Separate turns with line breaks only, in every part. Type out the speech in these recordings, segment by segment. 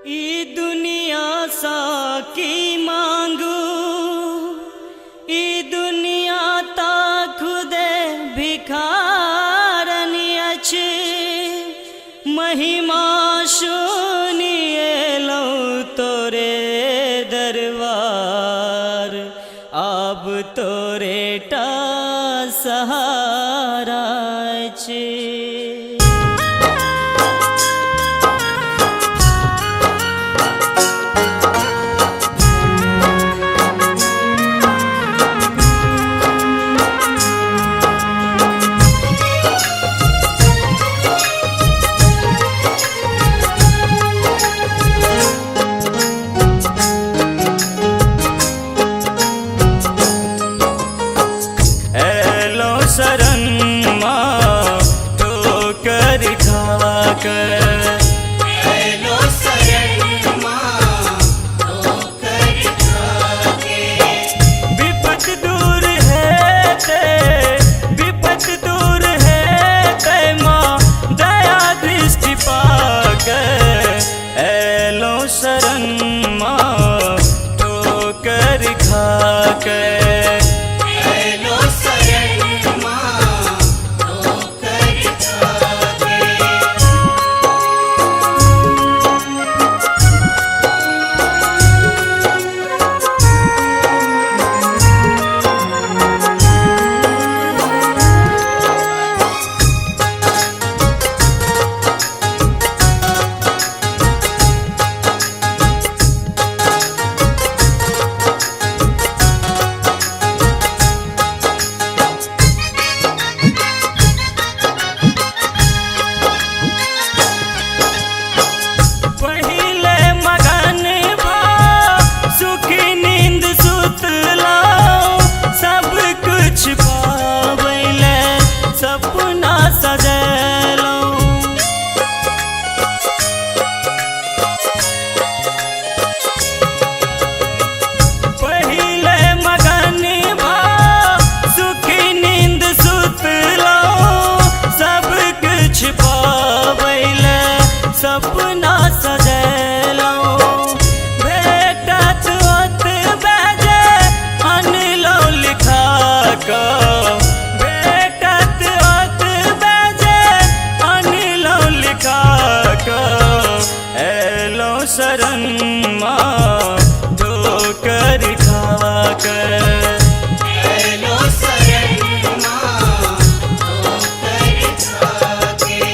ई दुनिया साकी मांगू, ई दुनिया ता खुदे भिखारनी अछि। महिमा सुनिए लो तोरे दरबार, अब तोरे टा सहारा अछि। शरण माँ ठोकर खाकर,
हेलो शरण माँ ठोकर खाके।
विपत दूर है ते, विपत दूर है ते माँ दया दृष्टि पाकर। हेलो शरण माँ ठोकर खाकर, सपना सजलो पहिले मगन भा सुखी नींद सुतलो, सब कुछ पावैले सपना सजलो। भेटत होत बजे अनलो लिखा को, हेलो शरण माँ ठोकर खाकर।
हेलो शरण माँ ठोकर खाके।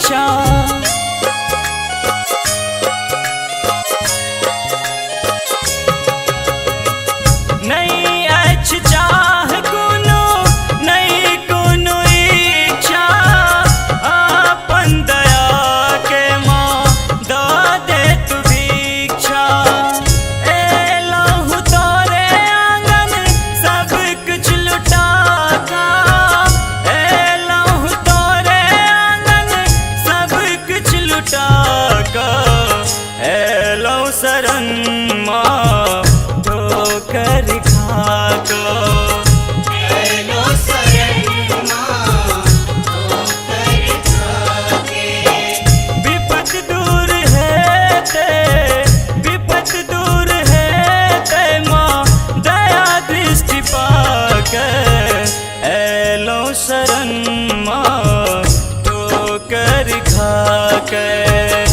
इच्छा। नहीं अच्छ चाह कोनो नहीं कोनो इच्छा, अपन दया के माँ दा दे तू भिक्षा। ए लहू तोरे आंगन सब कुछ लुटा का, ए लहू तोरे आंगन सब कुछ लुटा का। ए लहू शरण माँ ठोकर खा को,
ऐलो शरण माँ ठोकर खाके।
विपत दूर है ते, विपत दूर है ते माँ दया दृष्टि पाकर। ऐलो शरण माँ ठोकर खाकर,